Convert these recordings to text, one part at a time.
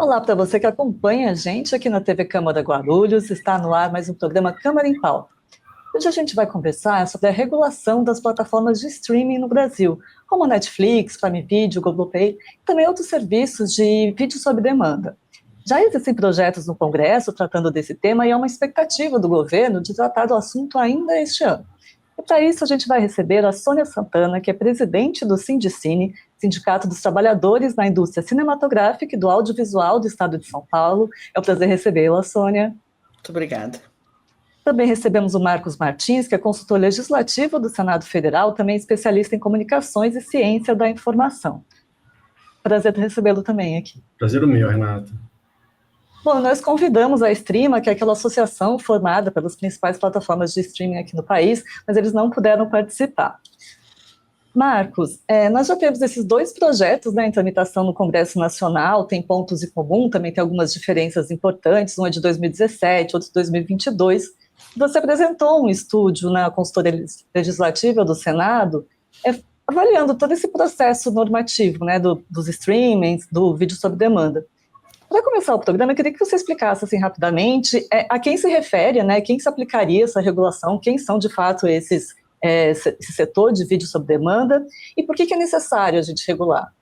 Olá para você que acompanha a gente aqui na TV Câmara Guarulhos, está no ar mais um programa Câmara em Pauta. Hoje a gente vai conversar sobre a regulação das plataformas de streaming no Brasil, como a Netflix, Prime Video, Globoplay e também outros serviços de vídeo sob demanda. Já existem projetos no Congresso tratando desse tema e há uma expectativa do governo de tratar do assunto ainda este ano. E para isso a gente vai receber a Sônia Santana, que é presidente do Sindicine, Sindicato dos Trabalhadores na Indústria Cinematográfica e do Audiovisual do Estado de São Paulo. É um prazer recebê-la, Sônia. Muito obrigada. Também recebemos o Marcos Martins, que é consultor legislativo do Senado Federal, também especialista em comunicações e ciência da informação. Prazer recebê-lo também aqui. Prazer o meu, Renata. Bom, nós convidamos a Streama, que é aquela associação formada pelas principais plataformas de streaming aqui no país, mas eles não puderam participar. Marcos, nós já temos esses dois projetos, né, em tramitação no Congresso Nacional, tem pontos em comum, também tem algumas diferenças importantes, um é de 2017, outro de 2022. Você apresentou um estudo na consultoria legislativa do Senado, avaliando todo esse processo normativo, né, dos streamings, do vídeo sob demanda. Para começar o programa, eu queria que você explicasse assim, rapidamente a quem se refere, né, quem se aplicaria essa regulação, quem são de fato esse setor de vídeo sob demanda e por que é necessário a gente regular?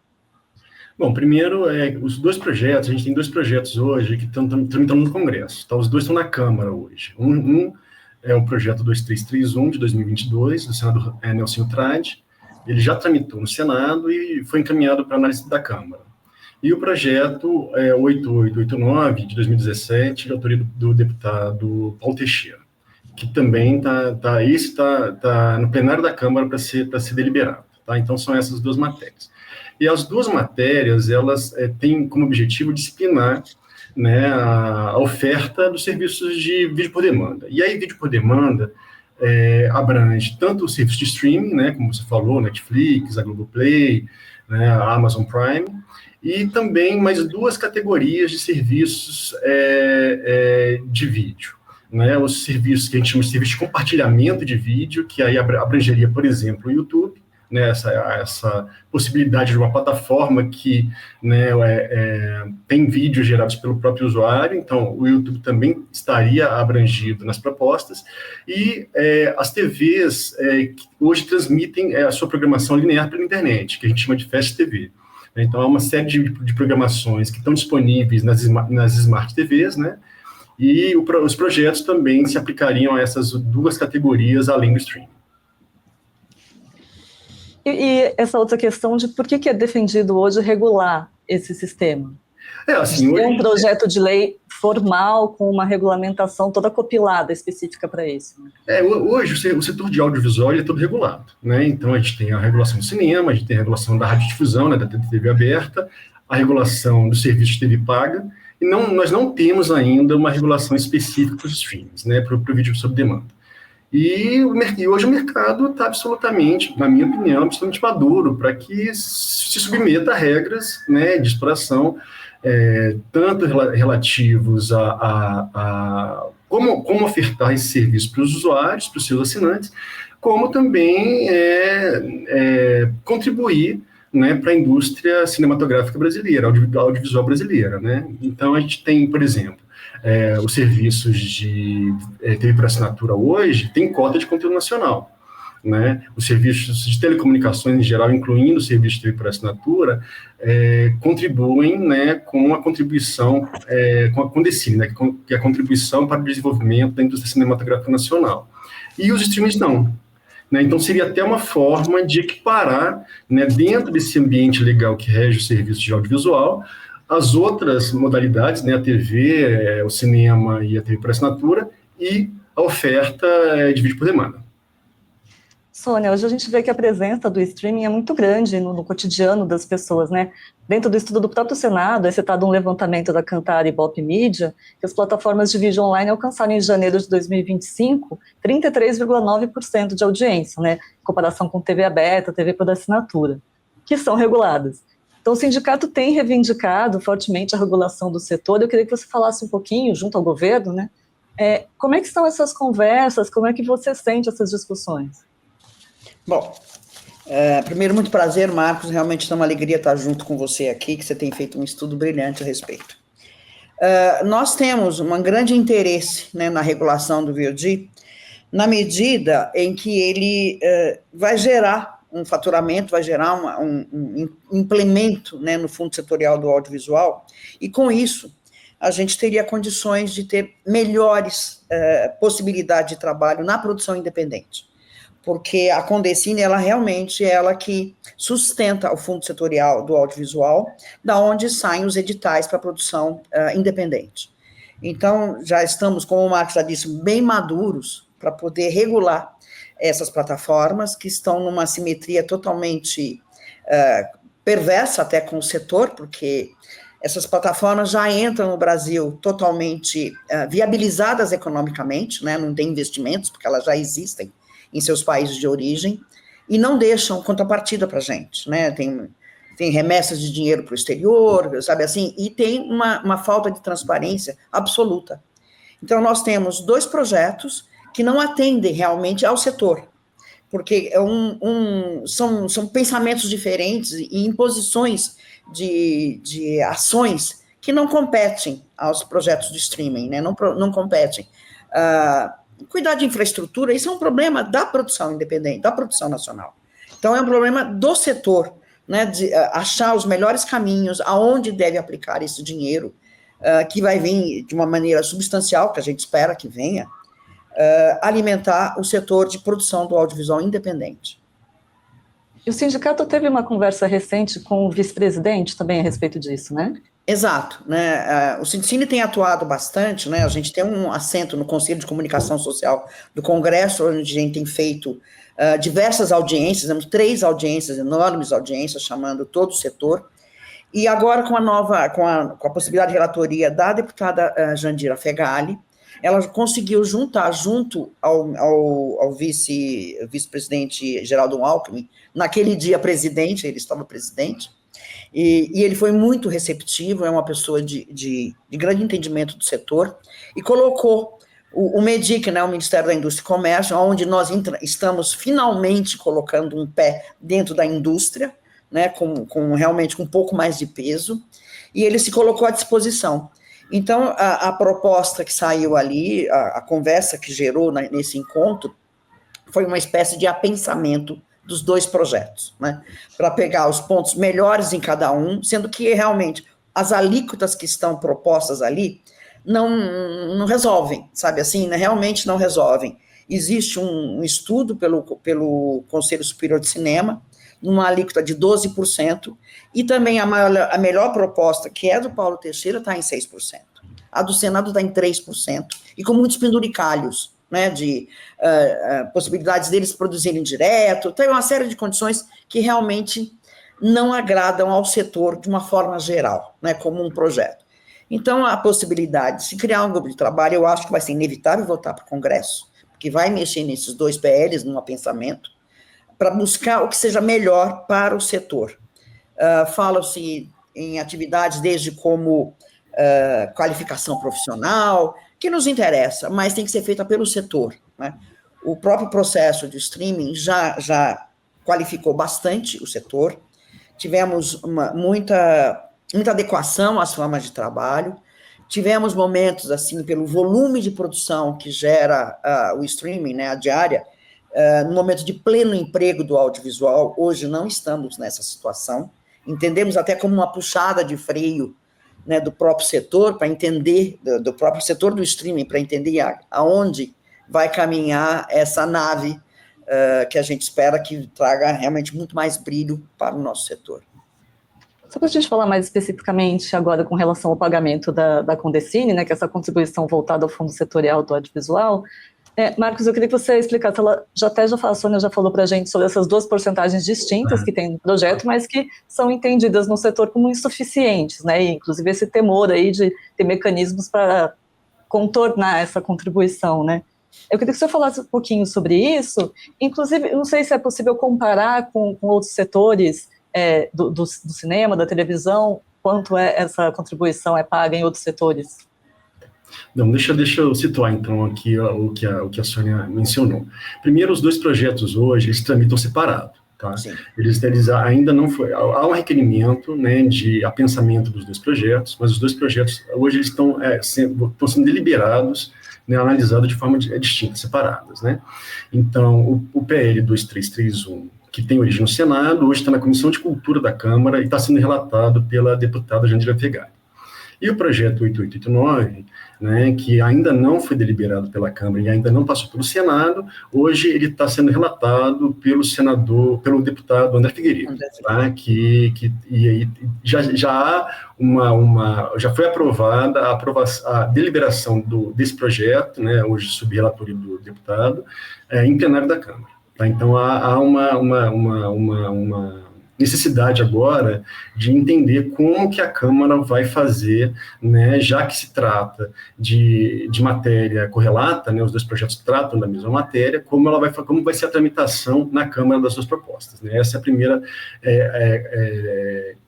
Bom, primeiro, os dois projetos, a gente tem dois projetos hoje que estão tramitando no Congresso, tá? Os dois estão na Câmara hoje. Um é o projeto 2331 de 2022, do senador Nelson Trade, ele já tramitou no Senado e foi encaminhado para análise da Câmara. E o projeto 8889, de 2017, de autoria do deputado Paulo Teixeira, que também está no plenário da Câmara para ser deliberado. Tá? Então, são essas duas matérias. E as duas matérias, elas têm como objetivo disciplinar, né, a oferta dos serviços de vídeo por demanda. E aí, vídeo por demanda abrange tanto os serviços de streaming, né, como você falou, Netflix, a Globoplay, né, a Amazon Prime, e também mais duas categorias de serviços de vídeo. Né, os serviços que a gente chama de serviço de compartilhamento de vídeo, que aí abrangeria, por exemplo, o YouTube, né, essa possibilidade de uma plataforma que, né, tem vídeos gerados pelo próprio usuário, então o YouTube também estaria abrangido nas propostas, e as TVs que hoje transmitem a sua programação linear pela internet, que a gente chama de Fast TV. Então, há uma série de programações que estão disponíveis nas Smart TVs, né? E os projetos também se aplicariam a essas duas categorias, além do streaming. E essa outra questão de por que é defendido hoje regular esse sistema? Assim, hoje, um projeto de lei formal, com uma regulamentação toda compilada, específica para isso. Né? Hoje, o setor de audiovisual é todo regulado. Né? Então, a gente tem a regulação do cinema, a gente tem a regulação da radiodifusão, né, da TV aberta, a regulação do serviço de TV paga, e nós não temos ainda uma regulação específica para os streams, né, para o vídeo sob demanda. E hoje o mercado está absolutamente, na minha opinião, absolutamente maduro para que se submeta a regras, né, de exploração, tanto relativos a como ofertar esse serviço para os usuários, para os seus assinantes, como também contribuir, né, para a indústria cinematográfica brasileira, audiovisual brasileira. Né? Então, a gente tem, por exemplo, os serviços de TV por assinatura hoje tem cota de conteúdo nacional. Né? Os serviços de telecomunicações em geral, incluindo o serviço de TV por assinatura, contribuem, né, com a contribuição, com a Condecine, né, que é a contribuição para o desenvolvimento da indústria cinematográfica nacional. E os streamings não. Né? Então, seria até uma forma de equiparar, né, dentro desse ambiente legal que rege o serviço de audiovisual, as outras modalidades, né, a TV, o cinema e a TV por assinatura, e a oferta de vídeo por demanda. Sônia, hoje a gente vê que a presença do streaming é muito grande no cotidiano das pessoas, né? Dentro do estudo do próprio Senado, é citado um levantamento da Kantar e Ibope Mídia, que as plataformas de vídeo online alcançaram em janeiro de 2025 33,9% de audiência, né? Em comparação com TV aberta, TV por assinatura, que são reguladas. Então, o sindicato tem reivindicado fortemente a regulação do setor. Eu queria que você falasse um pouquinho, junto ao governo, né? Como é que estão essas conversas, como é que você sente essas discussões? Bom, primeiro, muito prazer, Marcos, realmente é uma alegria estar junto com você aqui, que você tem feito um estudo brilhante a respeito. Nós temos um grande interesse, né, na regulação do VOD, na medida em que ele vai gerar um faturamento, vai gerar um implemento, né, no fundo setorial do audiovisual, e com isso a gente teria condições de ter melhores possibilidades de trabalho na produção independente, porque a Condecine, ela realmente é ela que sustenta o fundo setorial do audiovisual, da onde saem os editais para produção independente. Então, já estamos, como o Marcos já disse, bem maduros para poder regular essas plataformas que estão numa simetria totalmente perversa até com o setor, porque essas plataformas já entram no Brasil totalmente viabilizadas economicamente, né, não tem investimentos, porque elas já existem em seus países de origem, e não deixam contrapartida para a gente, né, tem remessas de dinheiro para o exterior, sabe assim, e tem uma falta de transparência absoluta. Então, nós temos 2 projetos que não atendem realmente ao setor, porque são pensamentos diferentes e imposições de ações que não competem aos projetos de streaming, né, não competem. Cuidar de infraestrutura, isso é um problema da produção independente, da produção nacional. Então, é um problema do setor, né, de achar os melhores caminhos, aonde deve aplicar esse dinheiro, que vai vir de uma maneira substancial, que a gente espera que venha, alimentar o setor de produção do audiovisual independente. E o sindicato teve uma conversa recente com o vice-presidente também a respeito disso, né? Exato, né? O Sindicine tem atuado bastante, né? A gente tem um assento no Conselho de Comunicação Social do Congresso, onde a gente tem feito diversas audiências, temos 3 audiências, enormes audiências, chamando todo o setor, e agora com a possibilidade de relatoria da deputada Jandira Fegali, ela conseguiu juntar junto ao vice-presidente Geraldo Alckmin, naquele dia presidente, ele estava presidente, e ele foi muito receptivo, é uma pessoa de grande entendimento do setor, e colocou o MEDIC, né, o Ministério da Indústria e Comércio, onde nós estamos finalmente colocando um pé dentro da indústria, né, realmente com um pouco mais de peso, e ele se colocou à disposição. Então, a proposta que saiu ali, a conversa que gerou nesse encontro, foi uma espécie de apensamento dos 2 projetos, né, para pegar os pontos melhores em cada um, sendo que realmente as alíquotas que estão propostas ali não resolvem, sabe assim, né, realmente não resolvem. Existe um estudo pelo Conselho Superior de Cinema, numa alíquota de 12%, e também a melhor proposta, que é do Paulo Teixeira, está em 6%. A do Senado está em 3%, e com muitos penduricalhos, né, de possibilidades deles produzirem direto, tem uma série de condições que realmente não agradam ao setor de uma forma geral, né, como um projeto. Então, a possibilidade de se criar um grupo de trabalho, eu acho que vai ser inevitável voltar para o Congresso, porque vai mexer nesses 2 PLs, num apensamento, para buscar o que seja melhor para o setor. Fala-se em atividades desde como qualificação profissional, que nos interessa, mas tem que ser feita pelo setor, né? O próprio processo de streaming já qualificou bastante o setor, tivemos muita adequação às formas de trabalho, tivemos momentos, assim, pelo volume de produção que gera o streaming, né, a diária, no momento de pleno emprego do audiovisual. Hoje não estamos nessa situação, entendemos até como uma puxada de freio, né, do próprio setor, para entender, do próprio setor do streaming, para entender aonde vai caminhar essa nave que a gente espera que traga realmente muito mais brilho para o nosso setor. Só para a gente falar mais especificamente agora com relação ao pagamento da Condecine, né, que é essa contribuição voltada ao fundo setorial do audiovisual, Marcos, eu queria que você explicasse, a Sônia já falou para a gente sobre essas 2 porcentagens distintas que tem no projeto, mas que são entendidas no setor como insuficientes, né, e inclusive esse temor aí de ter mecanismos para contornar essa contribuição, né. Eu queria que você falasse um pouquinho sobre isso, inclusive, não sei se é possível comparar com outros setores do cinema, da televisão, quanto essa contribuição é paga em outros setores. Não, deixa eu situar, então, aqui o que a Sônia mencionou. Primeiro, os 2 projetos hoje, eles tramitam separado. Tá? Sim. Eles ainda não foi. Há um requerimento, né, de apensamento dos 2 projetos, mas os 2 projetos hoje eles estão sendo deliberados, né, analisados de forma distinta, separadas, né? Então, o PL 2331, que tem origem no Senado, hoje está na Comissão de Cultura da Câmara e está sendo relatado pela deputada Jandira Fegali. E o projeto 8889, né, que ainda não foi deliberado pela Câmara e ainda não passou pelo Senado, hoje ele está sendo relatado pelo deputado André Figueiredo, tá, e aí já há já foi aprovada a deliberação desse projeto, né, hoje sob relatoria do deputado, em plenário da Câmara. Tá? Então, há uma necessidade agora de entender como que a Câmara vai fazer, né, já que se trata de matéria correlata, né, os 2 projetos tratam da mesma matéria, como vai ser a tramitação na Câmara das 2 propostas. Né? Essa é a primeira,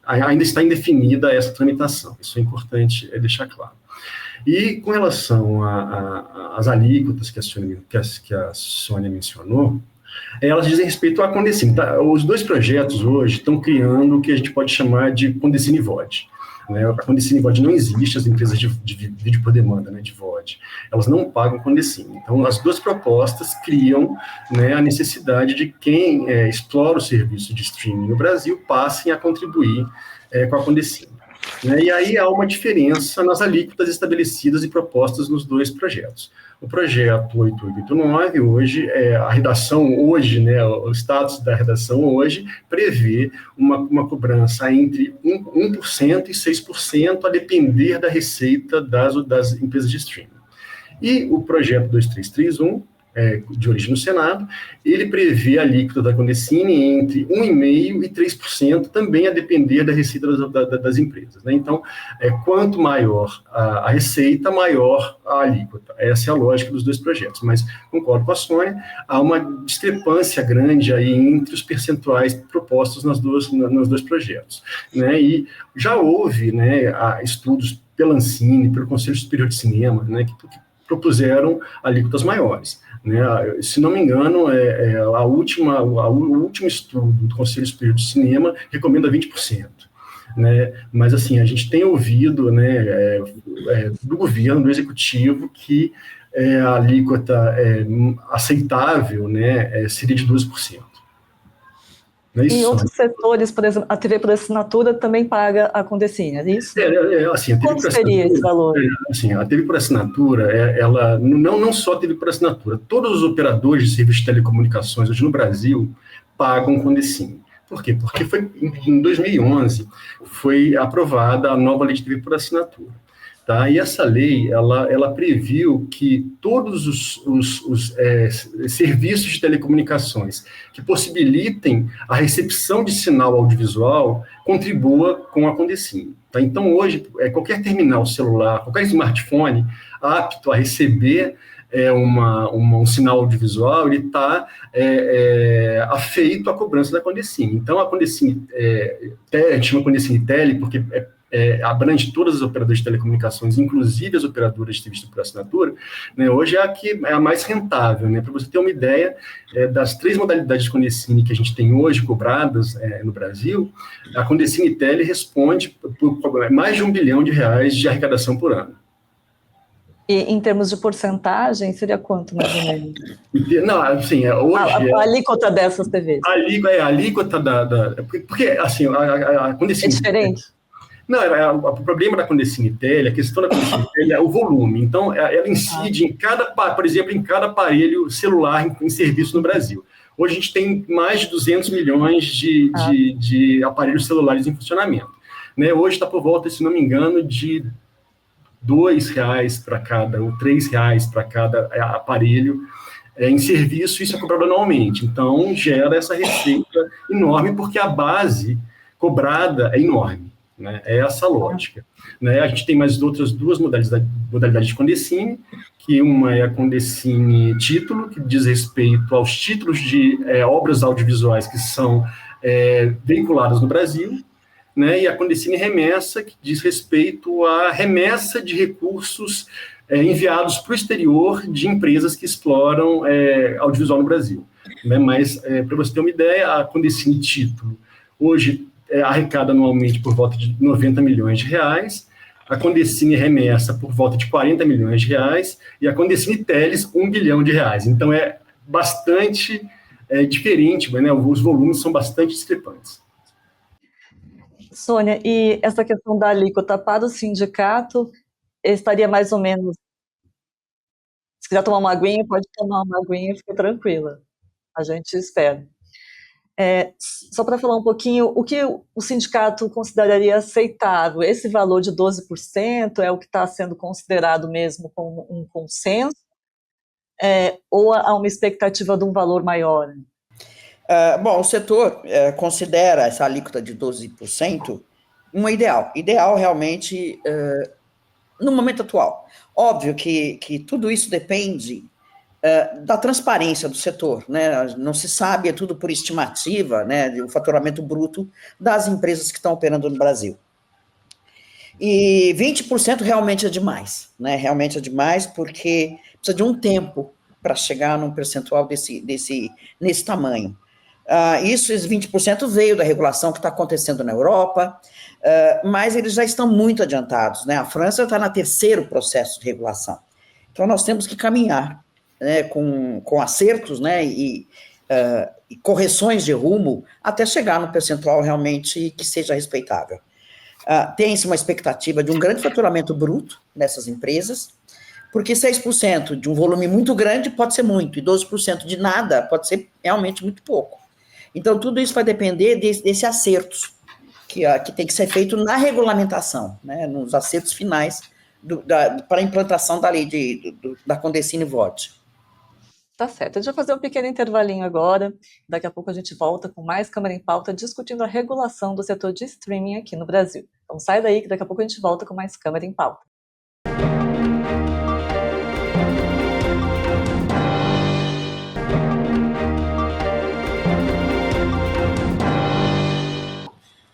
ainda está indefinida essa tramitação, isso é importante deixar claro. E com relação às alíquotas que a Sônia mencionou, elas dizem respeito à Condecine. Tá? Os 2 projetos hoje estão criando o que a gente pode chamar de Condecine VOD. Né? A Condecine VOD não existe, as empresas de vídeo por demanda, né, de VOD, elas não pagam Condecine. Então, as 2 propostas criam, né, a necessidade de quem explora o serviço de streaming no Brasil passem a contribuir com a Condecine. Né? E aí há uma diferença nas alíquotas estabelecidas e propostas nos 2 projetos. O projeto 8889, hoje, a redação hoje, né, o status da redação hoje, prevê uma cobrança entre 1% e 6%, a depender da receita das empresas de streaming. E o projeto 2331, de origem no Senado, ele prevê a alíquota da Condecine entre 1,5% e 3%, também a depender da receita das empresas. Né? Então, quanto maior a receita, maior a alíquota. Essa é a lógica dos 2 projetos. Mas, concordo com a Sônia, há uma discrepância grande aí entre os percentuais propostos nos 2 projetos. Né? E já houve, né, estudos pela Ancine, pelo Conselho Superior de Cinema, né, que propuseram alíquotas maiores. Né? Se não me engano, o último estudo do Conselho Superior de Cinema recomenda 20%. Né? Mas, assim, a gente tem ouvido, né, do governo, do executivo, que a alíquota aceitável, né, seria de 12%. Não é isso, em outros setores, por exemplo, a TV por assinatura também paga a Condecine, é isso? Assim, Quanto seria esse valor? Assim, a TV por assinatura, ela não só TV por assinatura, todos os operadores de serviços de telecomunicações hoje no Brasil pagam Condecine. Por quê? Porque em 2011 foi aprovada a nova lei de TV por assinatura. Tá? E essa lei, ela previu que todos os serviços de telecomunicações que possibilitem a recepção de sinal audiovisual contribua com a Condecine. Tá? Então, hoje, qualquer terminal celular, qualquer smartphone apto a receber um sinal audiovisual, ele está afeito à cobrança da Condecine. Então, a Condecine, a gente chama Condecine Tele, porque abrange todas as operadoras de telecomunicações, inclusive as operadoras de serviço por assinatura, né, hoje é a mais rentável. Né, para você ter uma ideia, das 3 modalidades de Condecine que a gente tem hoje cobradas no Brasil, a Condecine Tele responde por mais de R$1 bilhão de arrecadação por ano. E em termos de porcentagem, seria quanto, mais ou menos? Não, assim, hoje... A alíquota dessas TVs. A alíquota porque, assim, a Condecine... É diferente? Não, o problema da Condecine Tele, a questão da Condecine Tele é o volume. Então, ela incide por exemplo, em cada aparelho celular em serviço no Brasil. Hoje a gente tem mais de 200 milhões de aparelhos celulares em funcionamento. Né? Hoje está por volta, se não me engano, de R$2 para cada, ou R$3 para cada aparelho em serviço, isso é cobrado anualmente. Então, gera essa receita enorme, porque a base cobrada é enorme. Né? É essa a lógica. Né? A gente tem mais outras 2 modalidades de Condecine, que uma é a Condecine Título, que diz respeito aos títulos de obras audiovisuais que são veiculadas no Brasil, né? E a Condecine Remessa, que diz respeito à remessa de recursos enviados para o exterior de empresas que exploram audiovisual no Brasil. né? Mas, para você ter uma ideia, a Condecine Título, hoje, arrecada anualmente por volta de 90 milhões de reais, a Condecine Remessa por volta de 40 milhões de reais, e a Condecine Teles, 1 bilhão de reais. Então, é bastante diferente, né? Os volumes são bastante discrepantes. Sônia, e essa questão da alíquota para o sindicato estaria mais ou menos... Se quiser tomar uma aguinha, pode tomar uma aguinha e fica tranquila. A gente espera. Só para falar um pouquinho, o que o sindicato consideraria aceitável? Esse valor de 12% é o que está sendo considerado mesmo como um consenso? Ou há uma expectativa de um valor maior? Bom, o setor considera essa alíquota de 12% um ideal. Ideal realmente no momento atual. Óbvio que tudo isso depende da transparência do setor, né? Não se sabe, é tudo por estimativa, né, o faturamento bruto das empresas que estão operando no Brasil. E 20% realmente é demais, né? Realmente é demais porque precisa de um tempo para chegar num percentual nesse tamanho. Esses 20% veio da regulação que está acontecendo na Europa, mas eles já estão muito adiantados, né? A França está no terceiro processo de regulação. Então, nós temos que caminhar, né, com acertos, né, e correções de rumo até chegar no percentual realmente que seja respeitável. Tem-se uma expectativa de um grande faturamento bruto nessas empresas, porque 6% de um volume muito grande pode ser muito, e 12% de nada pode ser realmente muito pouco. Então, tudo isso vai depender desse acertos que tem que ser feito na regulamentação, né, nos acertos finais para a implantação da lei da Condecine VOD. Tá certo, a gente vai fazer um pequeno intervalinho agora, daqui a pouco a gente volta com mais Câmara em Pauta, discutindo a regulação do setor de streaming aqui no Brasil. Então sai daí que daqui a pouco a gente volta com mais Câmara em Pauta.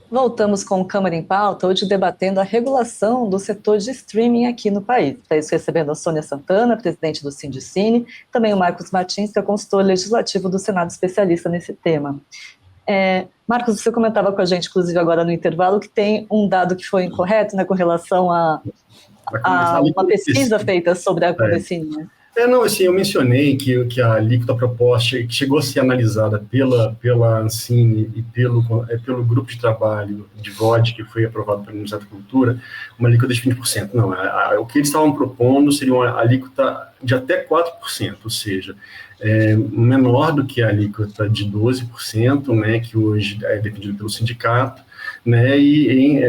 Voltamos com o Câmara em Pauta, hoje debatendo a regulação do setor de streaming aqui no país. Para isso, recebendo a Sônia Santana, presidente do Sindicine, também o Marcos Martins, que é consultor legislativo do Senado, especialista nesse tema. Marcos, você comentava com a gente, inclusive agora no intervalo, que tem um dado que foi incorreto, né, com relação a uma pesquisa feita sobre a Condecine, né? Não, assim, eu mencionei que a alíquota proposta, que chegou a ser analisada pela Ancine e pelo grupo de trabalho de VOD, que foi aprovado pelo Ministério da Cultura, uma alíquota de 20%. Não, o que eles estavam propondo seria uma alíquota de até 4%, ou seja, menor do que a alíquota de 12%, né, que hoje é defendida pelo sindicato, né, e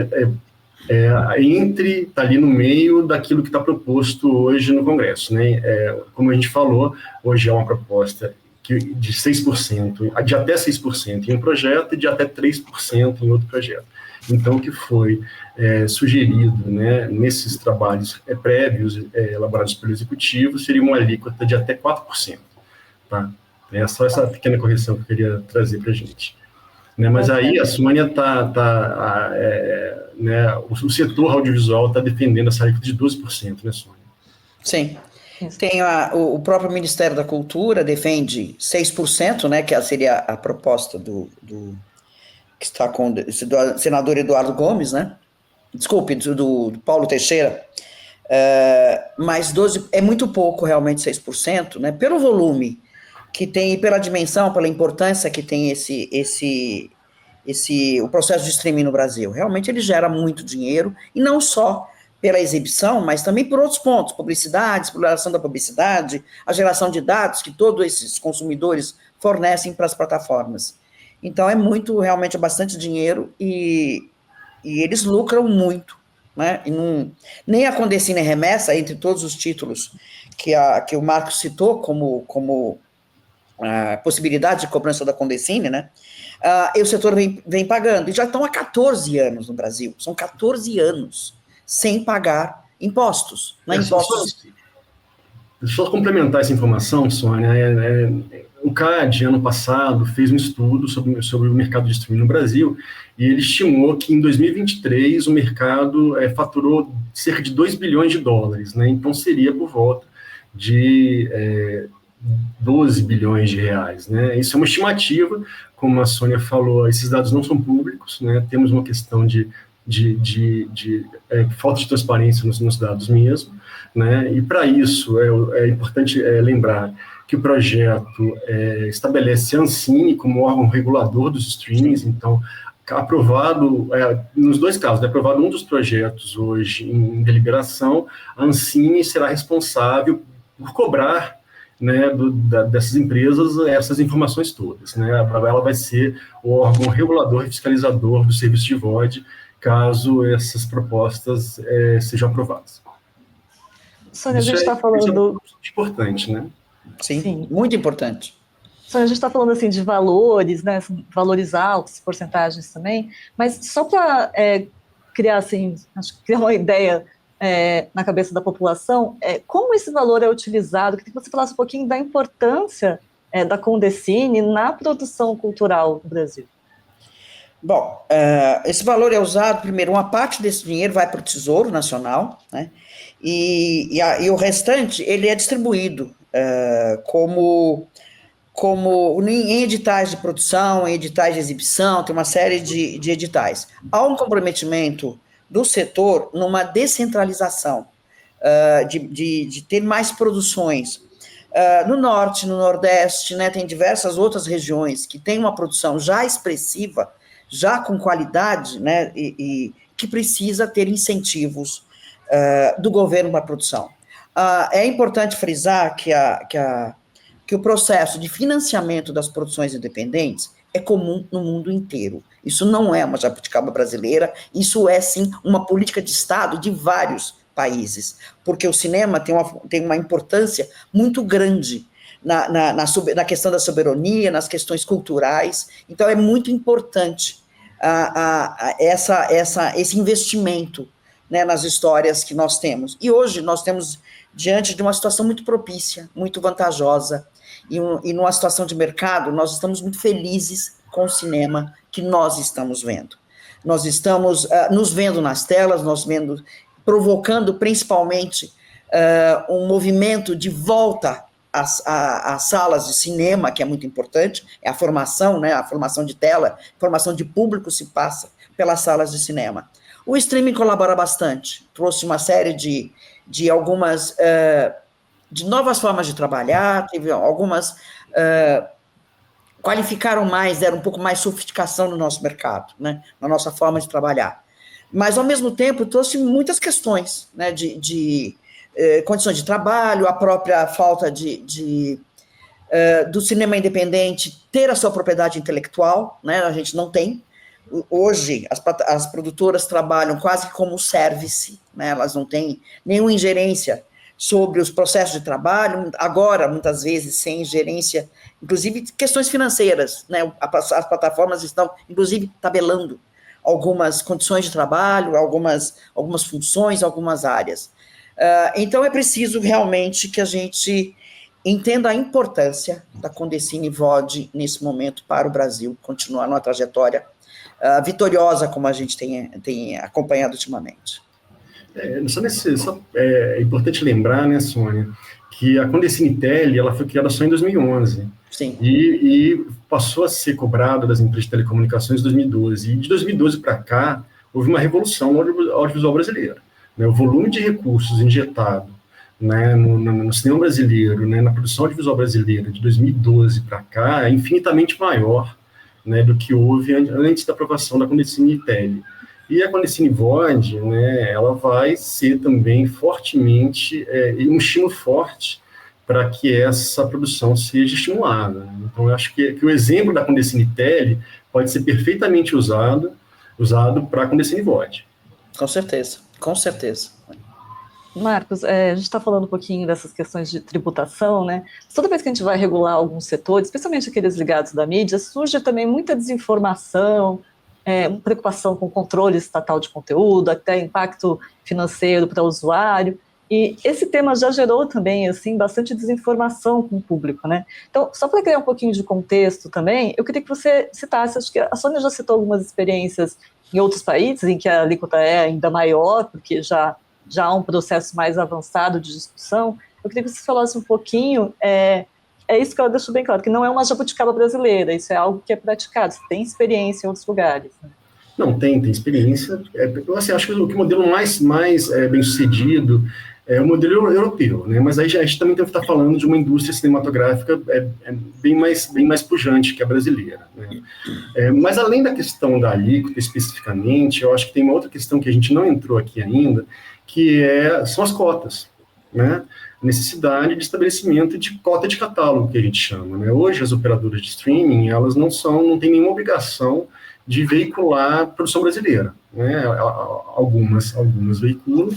está ali no meio daquilo que está proposto hoje no Congresso, né? Como a gente falou, hoje é uma proposta de 6%, de até 6% em um projeto e de até 3% em outro projeto. Então, o que foi sugerido, né, nesses trabalhos prévios elaborados pelo Executivo seria uma alíquota de até 4%. Tá? É só essa pequena correção que eu queria trazer para a gente. Né, mas aí a Sônia né, o setor audiovisual está defendendo essa alíquota de 12%, né, Sônia? Sim. Tem o próprio Ministério da Cultura defende 6%, né, que seria a proposta que está com do senador Eduardo Gomes, né? Desculpe, do Paulo Teixeira. Mas 12% é muito pouco, realmente, 6%, né? Pelo volume que tem, e pela dimensão, pela importância que tem o processo de streaming no Brasil. Realmente ele gera muito dinheiro, e não só pela exibição, mas também por outros pontos, publicidade, exploração da publicidade, a geração de dados que todos esses consumidores fornecem para as plataformas. Então realmente é bastante dinheiro, e eles lucram muito, né? Nem a Condecine Remessa, entre todos os títulos que o Marcos citou como a possibilidade de cobrança da Condecine, né? E o setor vem pagando, e já estão há 14 anos no Brasil, são 14 anos sem pagar impostos. Né? Só complementar essa informação, Sônia, o CAD, ano passado, fez um estudo sobre o mercado de streaming no Brasil, e ele estimou que em 2023 o mercado faturou cerca de 2 bilhões de dólares, né? Então seria por volta de 12 bilhões de reais, né? Isso é uma estimativa, como a Sônia falou, esses dados não são públicos, né? Temos uma questão de falta de transparência nos dados mesmo, né? E para isso é importante lembrar que o projeto estabelece a Ancine como órgão regulador dos streamings, então aprovado, nos dois casos, aprovado um dos projetos hoje em deliberação, a Ancine será responsável por cobrar, né, dessas empresas essas informações todas, né? Ela vai ser o órgão regulador e fiscalizador do serviço de VOD, caso essas propostas sejam aprovadas. Sônia, a gente está falando... Isso é importante, né? Sim, muito importante. Sônia, a gente está falando assim de valores, né, valores altos, porcentagens também, mas só para criar assim, acho que criar uma ideia na cabeça da população, como esse valor é utilizado, queria que você falasse um pouquinho da importância da Condecine na produção cultural no Brasil. Bom, esse valor é usado, primeiro, uma parte desse dinheiro vai para o Tesouro Nacional, né, e o restante, ele é distribuído como em editais de produção, em editais de exibição, tem uma série de editais. Há um comprometimento do setor numa descentralização, de ter mais produções. No Norte, no Nordeste, né, tem diversas outras regiões que têm uma produção já expressiva, já com qualidade, né, e que precisa ter incentivos do governo para a produção. É importante frisar que o processo de financiamento das produções independentes é comum no mundo inteiro. Isso não é uma jabuticaba brasileira, isso é, sim, uma política de Estado de vários países, porque o cinema tem uma importância muito grande na questão da soberania, nas questões culturais, então é muito importante esse investimento, né, nas histórias que nós temos. E hoje nós temos diante de uma situação muito propícia, muito vantajosa, e numa situação de mercado, nós estamos muito felizes com o cinema que nós estamos vendo. Nós estamos nos vendo nas telas, provocando principalmente um movimento de volta às salas de cinema, que é muito importante, é a formação, né, a formação de tela, a formação de público se passa pelas salas de cinema. O streaming colabora bastante, trouxe uma série de algumas... de novas formas de trabalhar, teve algumas qualificaram mais, deram um pouco mais sofisticação no nosso mercado, né, na nossa forma de trabalhar. Mas, ao mesmo tempo, trouxe muitas questões, né, de condições de trabalho, a própria falta do cinema independente ter a sua propriedade intelectual, né, a gente não tem. Hoje, as produtoras trabalham quase como service, né, elas não têm nenhuma ingerência sobre os processos de trabalho, agora, muitas vezes, sem ingerência, inclusive questões financeiras, né, as plataformas estão, inclusive, tabelando algumas condições de trabalho, algumas funções, algumas áreas. Então, é preciso realmente que a gente entenda a importância da Condecine VOD nesse momento para o Brasil continuar numa trajetória vitoriosa, como a gente tem acompanhado ultimamente. É importante lembrar, né, Sônia, que a Condecine Tele, ela foi criada só em 2011. Sim. E passou a ser cobrada das empresas de telecomunicações em 2012. E de 2012 para cá, houve uma revolução no audiovisual brasileiro. Né, o volume de recursos injetado, né, no cinema brasileiro, né, na produção audiovisual brasileira de 2012 para cá é infinitamente maior, né, do que houve antes da aprovação da Condecine Tele. E a Condecine VOD, né, ela vai ser também fortemente, um estímulo forte para que essa produção seja estimulada. Então, eu acho que o exemplo da Condecine Tele pode ser perfeitamente usado para a Condecine VOD. Com certeza, com certeza. Marcos, a gente está falando um pouquinho dessas questões de tributação, né? Toda vez que a gente vai regular alguns setores, especialmente aqueles ligados da mídia, surge também muita desinformação, preocupação com controle estatal de conteúdo, até impacto financeiro para o usuário, e esse tema já gerou também, assim, bastante desinformação com o público, né? Então, só para criar um pouquinho de contexto também, eu queria que você citasse, acho que a Sônia já citou algumas experiências em outros países, em que a alíquota é ainda maior, porque já há um processo mais avançado de discussão. Eu queria que você falasse um pouquinho é isso que eu deixo bem claro, que não é uma jabuticaba brasileira, isso é algo que é praticado, tem experiência em outros lugares. Né? Não, tem experiência. Eu assim, acho que o modelo mais bem sucedido é o modelo europeu, né? Mas aí a gente também tem que estar falando de uma indústria cinematográfica bem mais pujante que a brasileira, né? Mas além da questão da alíquota especificamente, eu acho que tem uma outra questão que a gente não entrou aqui ainda, que são as cotas, né? Necessidade de estabelecimento de cota de catálogo, que a gente chama, né? Hoje, as operadoras de streaming, elas não têm nenhuma obrigação de veicular produção brasileira, né? Algumas veiculam,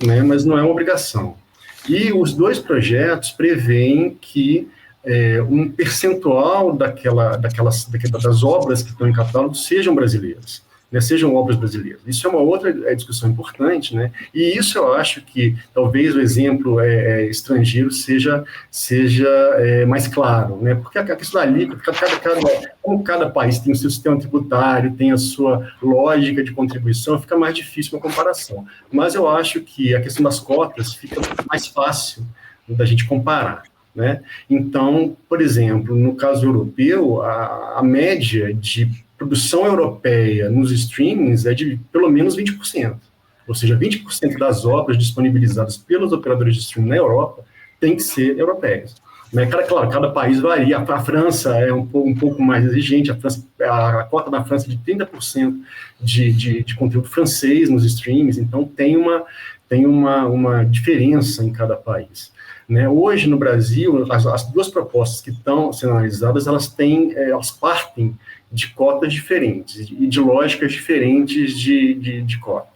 né? Mas não é uma obrigação. E os dois projetos prevêem que um percentual das obras que estão em catálogo sejam brasileiras, né, sejam obras brasileiras. Isso é uma outra discussão importante, né, e isso eu acho que talvez o exemplo estrangeiro seja mais claro, né, porque a questão da alíquota, como cada país tem o seu sistema tributário, tem a sua lógica de contribuição, fica mais difícil uma comparação. Mas eu acho que a questão das cotas fica mais fácil da gente comparar. Né? Então, por exemplo, no caso europeu, a média de produção europeia nos streamings é de pelo menos 20%. Ou seja, 20% das obras disponibilizadas pelos operadores de streaming na Europa têm que ser europeias. Né? Claro, cada país varia. A França é um pouco mais exigente, a cota da França é de 30% de conteúdo francês nos streamings, então tem uma diferença em cada país. Né? Hoje, no Brasil, as duas propostas que estão sendo analisadas, elas partem de cotas diferentes e de lógicas diferentes de cota.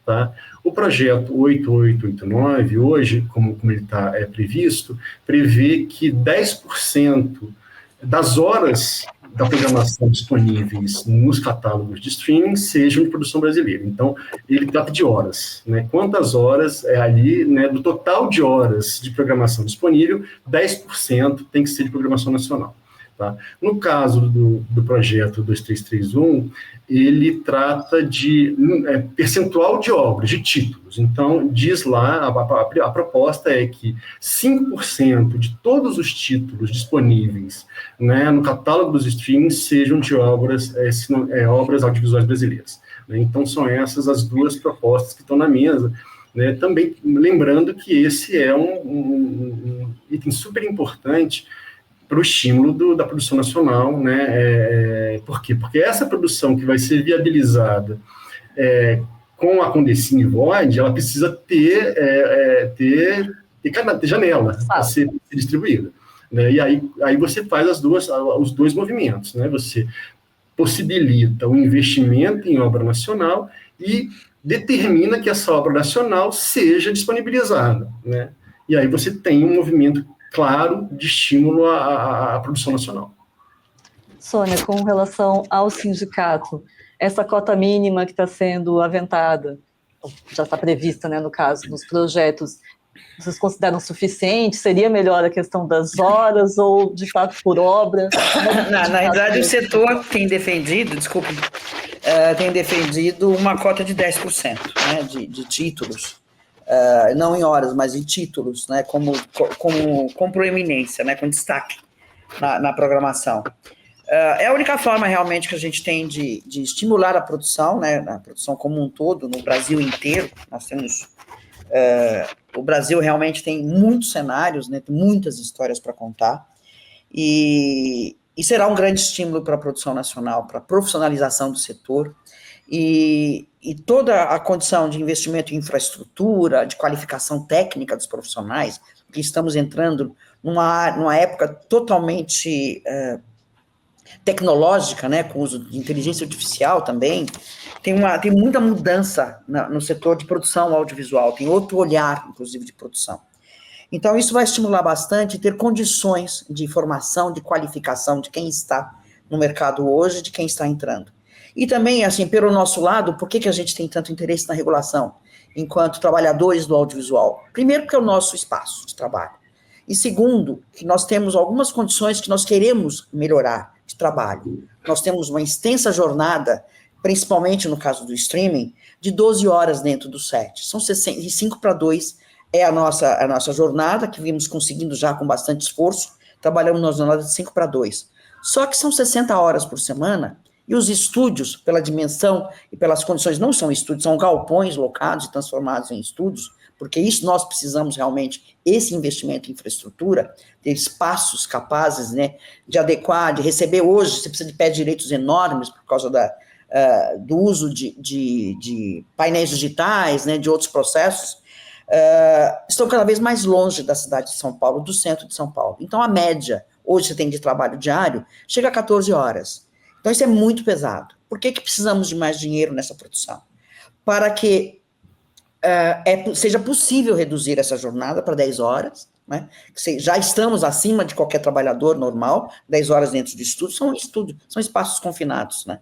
Tá? O projeto 8889, hoje, como ele está previsto, prevê que 10% das horas da programação disponíveis nos catálogos de streaming sejam de produção brasileira. Então, ele trata de horas, né? Quantas horas ali, né, do total de horas de programação disponível, 10% tem que ser de programação nacional. Tá? No caso do projeto 2331, ele trata de percentual de obras, de títulos. Então, diz lá, a proposta é que 5% de todos os títulos disponíveis, né, no catálogo dos streamings sejam de obras audiovisuais brasileiras. Né? Então, são essas as duas propostas que estão na mesa. Né? Também lembrando que esse é um item super importante para o estímulo da produção nacional, né? Por quê? Porque essa produção que vai ser viabilizada com a Condecine Void, ela precisa ter janela para ser distribuída. Né? E aí você faz os dois movimentos, né? Você possibilita o investimento em obra nacional e determina que essa obra nacional seja disponibilizada. Né? E aí você tem um movimento claro de estímulo à produção nacional. Sônia, com relação ao sindicato, essa cota mínima que está sendo aventada, já está prevista, né, no caso, nos projetos, vocês consideram suficiente? Seria melhor a questão das horas ou, de fato, por obra? Na realidade, o setor tem defendido, tem defendido uma cota de 10%, né, de títulos. Não em horas, mas em títulos, né, com proeminência, né, com destaque na programação. É a única forma realmente que a gente tem de estimular a produção, né, a produção como um todo, no Brasil inteiro. Nós temos... o Brasil realmente tem muitos cenários, né, tem muitas histórias para contar, e será um grande estímulo para a produção nacional, para a profissionalização do setor, e toda a condição de investimento em infraestrutura, de qualificação técnica dos profissionais, que estamos entrando numa época totalmente tecnológica, né, com o uso de inteligência artificial também, tem muita mudança no setor de produção audiovisual, tem outro olhar, inclusive, de produção. Então, isso vai estimular bastante ter condições de formação, de qualificação de quem está no mercado hoje, de quem está entrando. E também, assim, pelo nosso lado, por que a gente tem tanto interesse na regulação, enquanto trabalhadores do audiovisual? Primeiro, porque é o nosso espaço de trabalho. E segundo, que nós temos algumas condições que nós queremos melhorar de trabalho. Nós temos uma extensa jornada, principalmente no caso do streaming, de 12 horas dentro do set. São 5 para 2 é a nossa jornada, que vimos conseguindo já com bastante esforço, trabalhamos numa jornada de 5-2. Só que são 60 horas por semana, e os estúdios, pela dimensão e pelas condições, não são estúdios, são galpões locados e transformados em estúdios, porque isso nós precisamos realmente, esse investimento em infraestrutura, ter espaços capazes, né, de adequar, de receber. Hoje, você precisa de pés de direitos enormes por causa do uso de painéis digitais, né, de outros processos, estão cada vez mais longe da cidade de São Paulo, do centro de São Paulo. Então, a média, hoje você tem de trabalho diário, chega a 14 horas. Então, isso é muito pesado. Por que precisamos de mais dinheiro nessa produção? Para que seja possível reduzir essa jornada para 10 horas, né? Já estamos acima de qualquer trabalhador normal, 10 horas dentro de estúdio, são espaços confinados, né?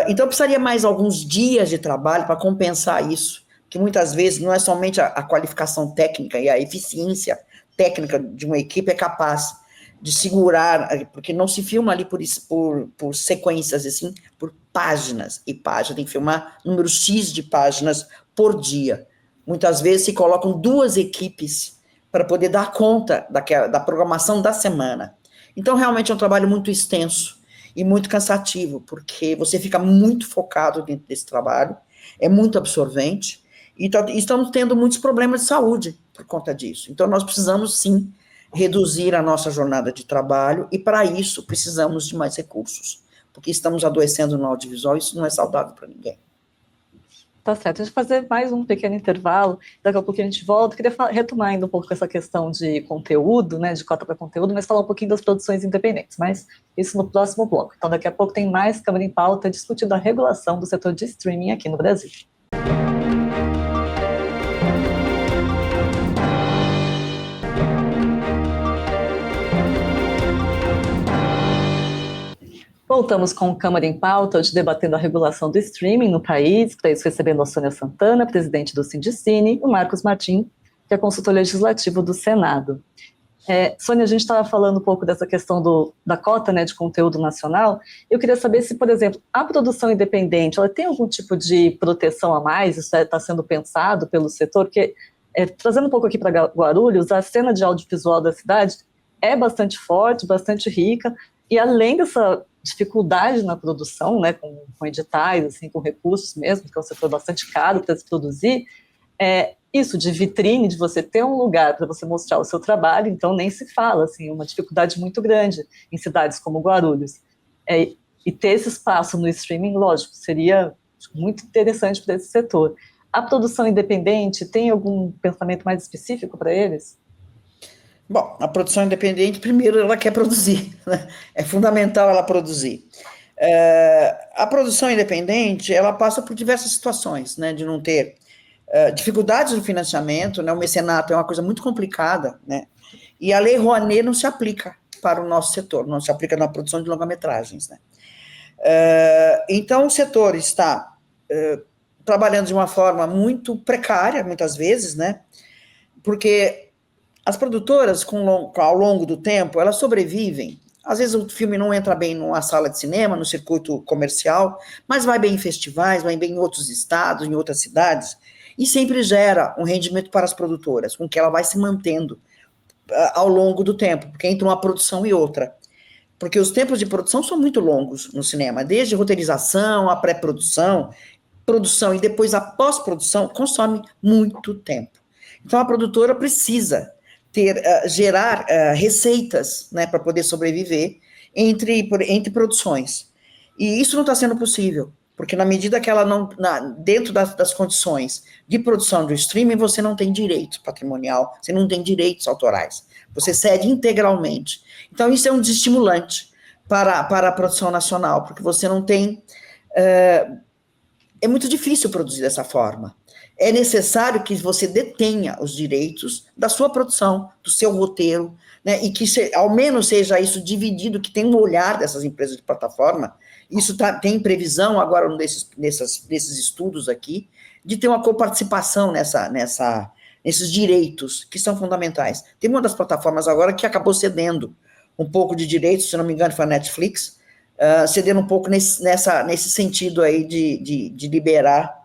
Então, precisaria mais alguns dias de trabalho para compensar isso, que muitas vezes não é somente a qualificação técnica e a eficiência técnica de uma equipe é capaz de segurar, porque não se filma ali por sequências, assim, por páginas e páginas, tem que filmar número X de páginas por dia. Muitas vezes se colocam 2 equipes para poder dar conta da programação da semana. Então, realmente é um trabalho muito extenso e muito cansativo, porque você fica muito focado dentro desse trabalho, é muito absorvente, e estamos tendo muitos problemas de saúde por conta disso. Então, nós precisamos, sim, reduzir a nossa jornada de trabalho, e para isso precisamos de mais recursos, porque estamos adoecendo no audiovisual, isso não é saudável para ninguém. Tá certo, a gente vai fazer mais um pequeno intervalo, daqui a pouquinho a gente volta. Queria retomar ainda um pouco essa questão de conteúdo, né, de cota para conteúdo, mas falar um pouquinho das produções independentes, mas isso no próximo bloco. Então daqui a pouco tem mais Câmara em Pauta discutindo a regulação do setor de streaming aqui no Brasil. Voltamos com o Câmara em Pauta, hoje debatendo a regulação do streaming no país, para isso recebendo a Sônia Santana, presidente do Sindicine, e o Marcos Martim, que é consultor legislativo do Senado. Sônia, a gente estava falando um pouco dessa questão da cota, né, de conteúdo nacional. Eu queria saber se, por exemplo, a produção independente, ela tem algum tipo de proteção a mais? Isso está sendo pensado pelo setor? Porque, trazendo um pouco aqui para Guarulhos, a cena de audiovisual da cidade é bastante forte, bastante rica, e além dessa dificuldade na produção, né, com editais, assim, com recursos mesmo, que é um setor bastante caro para se produzir, isso de vitrine, de você ter um lugar para você mostrar o seu trabalho, então nem se fala, assim, uma dificuldade muito grande em cidades como Guarulhos. E ter esse espaço no streaming, lógico, seria muito interessante para esse setor. A produção independente tem algum pensamento mais específico para eles? Bom, a produção independente, primeiro, ela quer produzir, né? É fundamental ela produzir. A produção independente, ela passa por diversas situações, né, de não ter dificuldades no financiamento, né, o mecenato é uma coisa muito complicada, né, e a Lei Rouanet não se aplica para o nosso setor, não se aplica na produção de longa-metragens, né. Então, o setor está trabalhando de uma forma muito precária, muitas vezes, né, porque as produtoras, ao longo do tempo, elas sobrevivem. Às vezes o filme não entra bem numa sala de cinema, no circuito comercial, mas vai bem em festivais, vai bem em outros estados, em outras cidades, e sempre gera um rendimento para as produtoras, com que ela vai se mantendo ao longo do tempo, porque entre uma produção e outra. Porque os tempos de produção são muito longos no cinema, desde roteirização, a pré-produção, produção e depois a pós-produção, consome muito tempo. Então a produtora precisa gerar receitas, né, para poder sobreviver entre produções. E isso não está sendo possível, porque na medida que ela não, dentro das condições de produção do streaming, você não tem direito patrimonial, você não tem direitos autorais, você cede integralmente. Então isso é um desestimulante para a produção nacional, porque você não tem... é muito difícil produzir dessa forma. É necessário que você detenha os direitos da sua produção, do seu roteiro, né, e que ao menos seja isso dividido, que tem um olhar dessas empresas de plataforma. Isso tem previsão agora nesses estudos aqui, de ter uma coparticipação nesses direitos, que são fundamentais. Tem uma das plataformas agora que acabou cedendo um pouco de direitos, se não me engano foi a Netflix, cedendo um pouco nesse sentido aí de liberar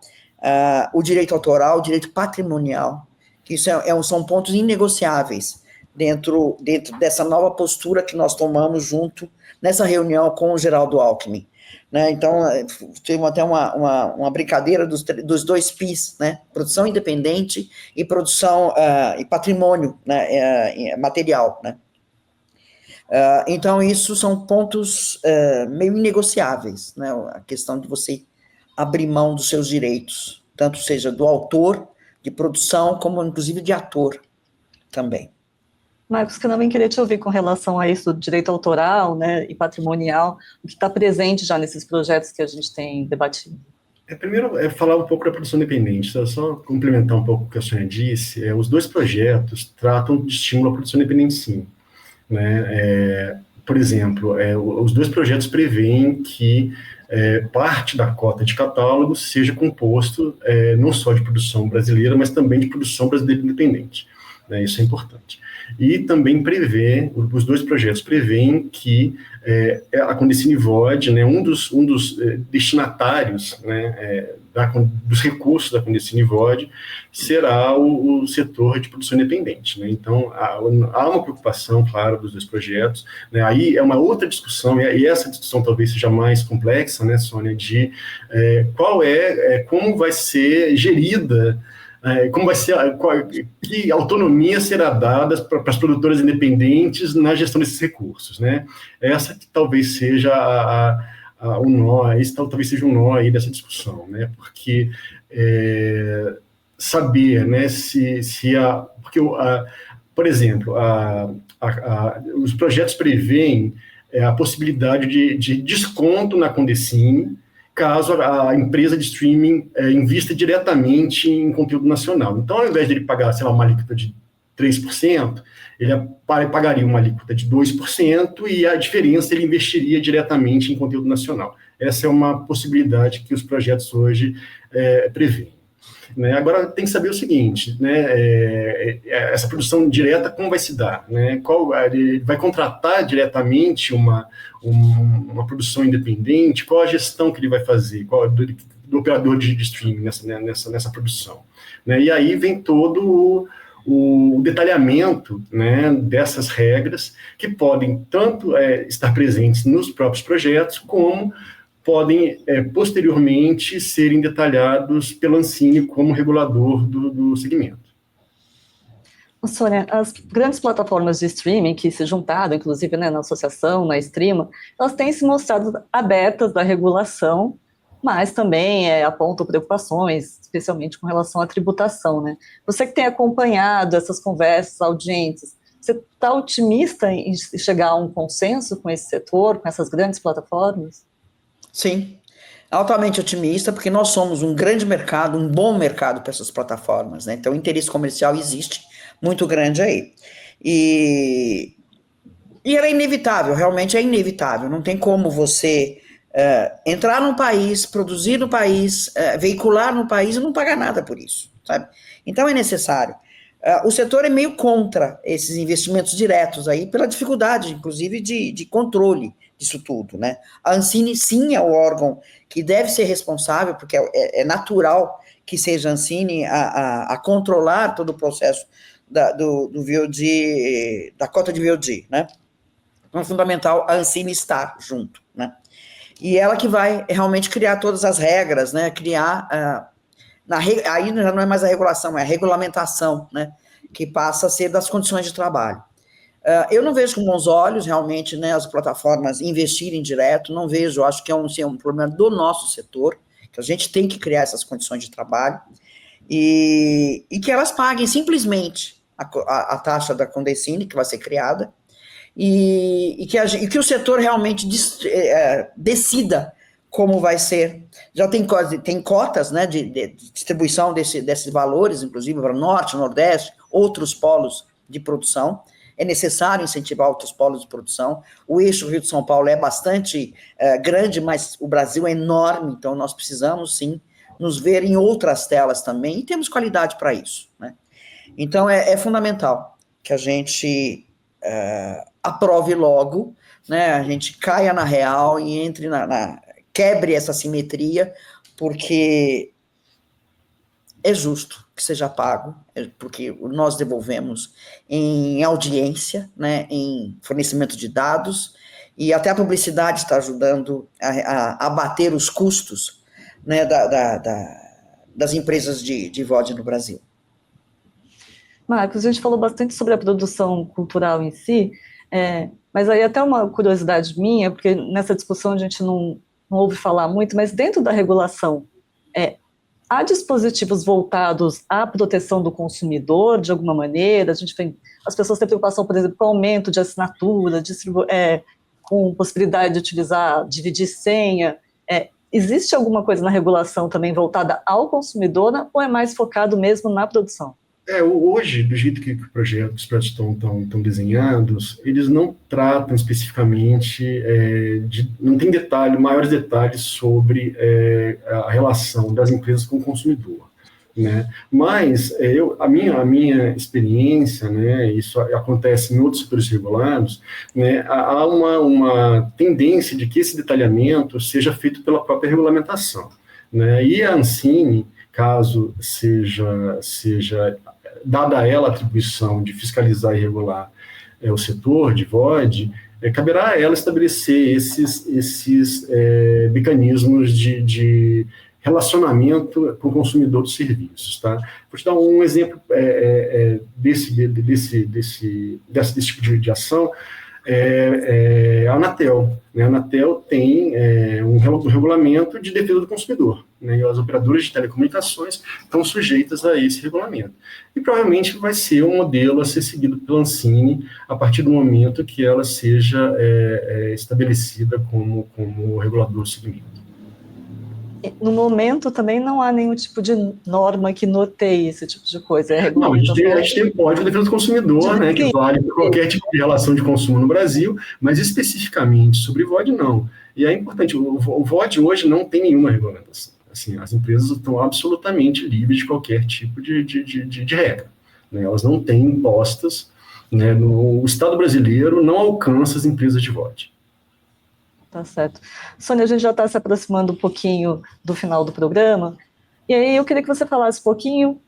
o direito autoral, o direito patrimonial, que isso são pontos inegociáveis dentro dessa nova postura que nós tomamos junto nessa reunião com o Geraldo Alckmin. Né? Então, teve até uma brincadeira dos dois PIs, né? Produção independente e produção e patrimônio, né? Material. Né? Então, isso são pontos meio inegociáveis, né? A questão de você abrir mão dos seus direitos, tanto seja do autor, de produção, como inclusive de ator também. Marcos, que eu também queria te ouvir com relação a isso do direito autoral, né, e patrimonial, o que está presente já nesses projetos que a gente tem debatido. Primeiro, falar um pouco da produção independente, só complementar um pouco o que a Sônia disse. Os dois projetos tratam de estímulo à produção independente, sim. Né? Por exemplo, os dois projetos prevêem que parte da cota de catálogo seja composto não só de produção brasileira, mas também de produção brasileira independente. Né? Isso é importante. E também os dois projetos prevêem que a Condecine VOD, né, um dos destinatários, né, dos recursos da Condecine VOD, será o setor de produção independente. Né? Então, há uma preocupação, claro, dos dois projetos. Né? Aí é uma outra discussão, e essa discussão talvez seja mais complexa, né, Sônia, de como vai ser gerida, como vai ser, que autonomia será dada para as produtoras independentes na gestão desses recursos, né? Essa que talvez seja o nó, esse talvez seja um nó aí dessa discussão, né? Porque saber, né, porque por exemplo, os projetos prevêem a possibilidade de desconto na Condecine, caso a empresa de streaming invista diretamente em conteúdo nacional. Então, ao invés de ele pagar, sei lá, uma alíquota de 3%, ele pagaria uma alíquota de 2% e a diferença ele investiria diretamente em conteúdo nacional. Essa é uma possibilidade que os projetos hoje prevêem. Né? Agora, tem que saber o seguinte, né? Essa produção direta, como vai se dar? Né? Ele vai contratar diretamente uma produção independente? Qual a gestão que ele vai fazer? Do operador de streaming nessa produção? Né? E aí vem todo o detalhamento, né, dessas regras, que podem tanto estar presentes nos próprios projetos, como podem, posteriormente, serem detalhados pela Ancine como regulador do segmento. Sônia, as grandes plataformas de streaming que se juntaram, inclusive, né, na associação, na Streama, elas têm se mostrado abertas à regulação, mas também apontam preocupações, especialmente com relação à tributação. Né? Você que tem acompanhado essas conversas, audiências, você está otimista em chegar a um consenso com esse setor, com essas grandes plataformas? Sim, altamente otimista, porque nós somos um grande mercado, um bom mercado para essas plataformas, né? Então, o interesse comercial existe muito grande aí. E era inevitável, realmente é inevitável. Não tem como você entrar no país, produzir no país, veicular no país e não pagar nada por isso, sabe? Então, é necessário. O setor é meio contra esses investimentos diretos aí, pela dificuldade, inclusive, de controle disso tudo, né? A Ancine, sim, é o órgão que deve ser responsável, porque é natural que seja a Ancine a controlar todo o processo do VOD, da cota de VOD, né? Então, é fundamental a Ancine estar junto, né? E ela que vai realmente criar todas as regras, né? Criar, aí já não é mais a regulação, é a regulamentação, né? Que passa a ser das condições de trabalho. Eu não vejo com bons olhos, realmente, né, as plataformas investirem direto, não vejo, acho que é um problema do nosso setor, que a gente tem que criar essas condições de trabalho, e que elas paguem simplesmente a taxa da Condecine, que vai ser criada, e que o setor realmente decida como vai ser. Já tem cotas, né, de distribuição desses valores, inclusive para o Norte, Nordeste, outros polos de produção. É necessário incentivar outros polos de produção. O eixo Rio de São Paulo é bastante grande, mas o Brasil é enorme, então nós precisamos, sim, nos ver em outras telas também, e temos qualidade para isso. Né? Então, é fundamental que a gente aprove logo, né? A gente caia na real e entre quebre essa simetria, porque é justo que seja pago, porque nós devolvemos em audiência, né, em fornecimento de dados, e até a publicidade está ajudando a abater os custos, né, das empresas de VOD no Brasil. Marcos, a gente falou bastante sobre a produção cultural em si, mas aí até uma curiosidade minha, porque nessa discussão a gente não ouve falar muito, mas dentro da regulação, há dispositivos voltados à proteção do consumidor, de alguma maneira? As pessoas têm preocupação, por exemplo, com aumento de assinatura, com possibilidade de dividir senha. Existe alguma coisa na regulação também voltada ao consumidor, ou é mais focado mesmo na produção? Hoje, do jeito que os projetos estão desenhados, eles não tratam especificamente, não tem maiores detalhes sobre a relação das empresas com o consumidor, né? Mas a minha experiência, né, isso acontece em outros setores regulados, né, há uma tendência de que esse detalhamento seja feito pela própria regulamentação, né? E a Ancine, caso seja dada a ela a atribuição de fiscalizar e regular o setor de VOD, caberá a ela estabelecer esses mecanismos de relacionamento com o consumidor dos serviços, tá? Vou te dar um exemplo desse tipo de ação. A Anatel. Né? A Anatel tem um regulamento de defesa do consumidor, né? E as operadoras de telecomunicações estão sujeitas a esse regulamento. E provavelmente vai ser um modelo a ser seguido pela Ancine a partir do momento que ela seja estabelecida como regulador do segmento. No momento, também não há nenhum tipo de norma que norteie esse tipo de coisa. Não, a gente tem Código de Defesa do Consumidor, né, que vale para qualquer tipo de relação de consumo no Brasil, mas especificamente sobre VOD, não. E é importante, o VOD hoje não tem nenhuma regulamentação. Assim, as empresas estão absolutamente livres de qualquer tipo de regra, né, elas não têm impostas, né, o Estado brasileiro não alcança as empresas de VOD. Tá certo. Sônia, a gente já está se aproximando um pouquinho do final do programa, e aí eu queria que você falasse um pouquinho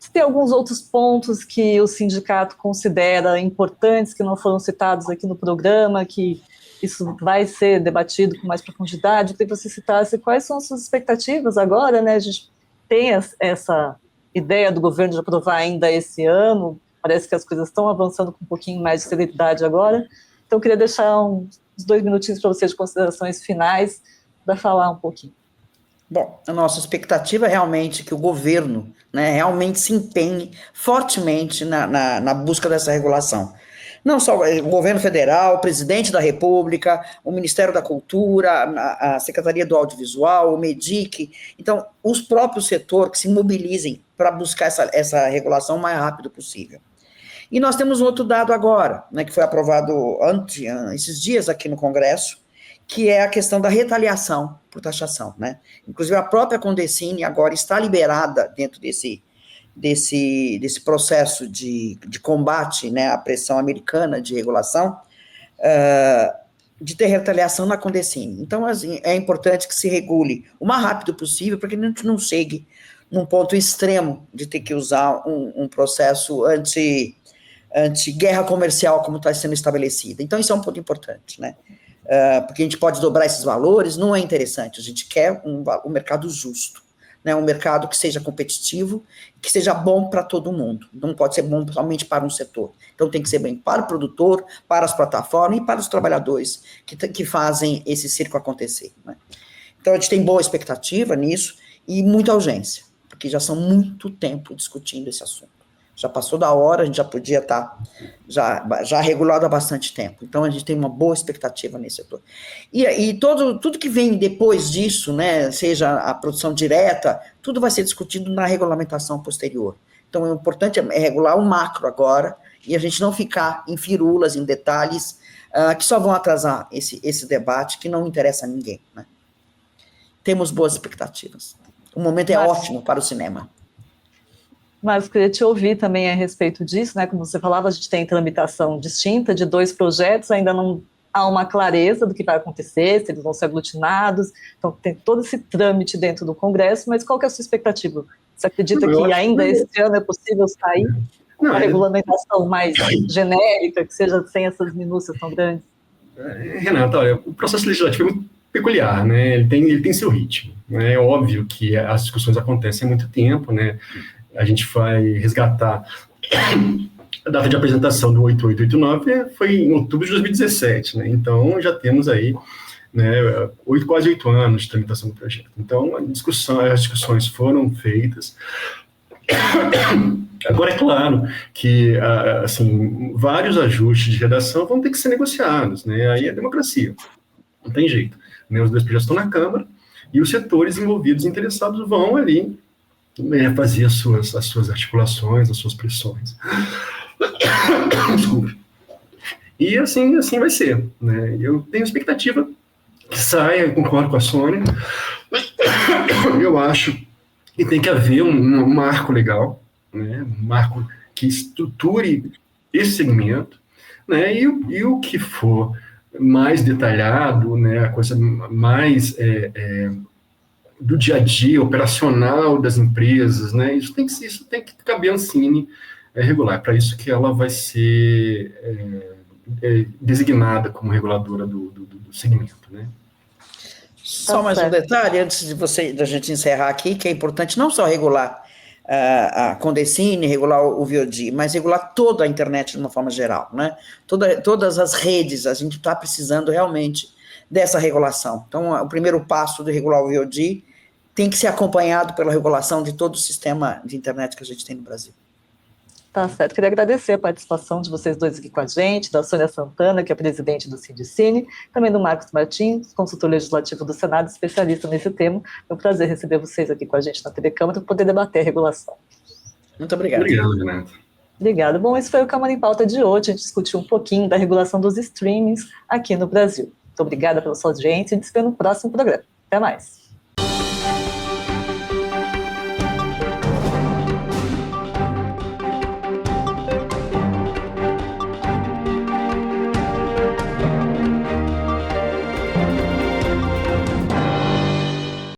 se tem alguns outros pontos que o sindicato considera importantes, que não foram citados aqui no programa, que isso vai ser debatido com mais profundidade. Eu queria que você citasse quais são as suas expectativas agora, né? A gente tem essa ideia do governo de aprovar ainda esse ano, parece que as coisas estão avançando com um pouquinho mais de celeridade agora, então eu queria deixar uns 2 minutinhos para você de considerações finais, para falar um pouquinho. Bom, a nossa expectativa é realmente que o governo, né, realmente se empenhe fortemente na busca dessa regulação. Não só o governo federal, o presidente da República, o Ministério da Cultura, a Secretaria do Audiovisual, o MEDIC, então, os próprios setores que se mobilizem para buscar essa regulação o mais rápido possível. E nós temos um outro dado agora, né, que foi aprovado esses dias aqui no Congresso, que é a questão da retaliação por taxação, né? Inclusive a própria Condecine agora está liberada dentro desse processo de combate, né, à pressão americana de regulação, de ter retaliação na Condecine. Então, assim, é importante que se regule o mais rápido possível, para que a gente não chegue num ponto extremo de ter que usar um processo anti-guerra comercial, como está sendo estabelecida. Então, isso é um ponto importante, né? Porque a gente pode dobrar esses valores, não é interessante. A gente quer um mercado justo, né? Um mercado que seja competitivo, que seja bom para todo mundo. Não pode ser bom somente para um setor. Então, tem que ser bem para o produtor, para as plataformas e para os trabalhadores que fazem esse circo acontecer, né? Então, a gente tem boa expectativa nisso e muita urgência, porque já são muito tempo discutindo esse assunto. Já passou da hora, a gente já podia estar já regulado há bastante tempo. Então, a gente tem uma boa expectativa nesse setor. E tudo que vem depois disso, né, seja a produção direta, tudo vai ser discutido na regulamentação posterior. Então, o importante é regular o macro agora, e a gente não ficar em firulas, em detalhes, que só vão atrasar esse debate, que não interessa a ninguém, né? Temos boas expectativas. O momento é ótimo para o cinema. Mas queria te ouvir também a respeito disso, né? Como você falava, a gente tem tramitação distinta de 2 projetos, ainda não há uma clareza do que vai acontecer, se eles vão ser aglutinados, então tem todo esse trâmite dentro do Congresso, mas qual que é a sua expectativa? Você acredita que ainda este ano é possível sair uma regulamentação mais genérica, que seja sem essas minúcias tão grandes? Renata, olha, o processo legislativo é muito peculiar, né? Ele tem seu ritmo. Né? É óbvio que as discussões acontecem há muito tempo, né? A gente vai resgatar a data de apresentação do 8889 foi em outubro de 2017, né? Então já temos aí, né, quase 8 anos de tramitação do projeto. Então as discussões foram feitas. Agora, é claro que assim, vários ajustes de redação vão ter que ser negociados, né? Aí é democracia, não tem jeito. Né? Os dois projetos estão na Câmara e os setores envolvidos, interessados, vão ali, né, fazer as suas articulações, as suas pressões. Desculpe. E assim vai ser. Né? Eu tenho expectativa que saia, eu concordo com a Sônia. Eu acho que tem que haver um marco legal, né? Um marco que estruture esse segmento, né? E o que for mais detalhado, né? A coisa mais do dia a dia, operacional das empresas, né? Isso tem que caber a Ancine regular. Para isso que ela vai ser designada como reguladora do segmento, né? Só mais um detalhe, antes da gente encerrar aqui, que é importante não só regular a Condecine, regular o VOD, mas regular toda a internet de uma forma geral, né? Todas as redes, a gente está precisando realmente dessa regulação. Então, o primeiro passo de regular o VOD tem que ser acompanhado pela regulação de todo o sistema de internet que a gente tem no Brasil. Tá certo. Queria agradecer a participação de vocês dois aqui com a gente, da Sônia Santana, que é presidente do Sindicine, também do Marcos Martins, consultor legislativo do Senado, especialista nesse tema. É um prazer receber vocês aqui com a gente na TV Câmara para poder debater a regulação. Muito obrigado. Obrigado, Renato. Obrigado. Bom, esse foi o Câmara em Pauta de hoje. A gente discutiu um pouquinho da regulação dos streamings aqui no Brasil. Muito obrigada pela sua audiência e te espero no próximo programa. Até mais.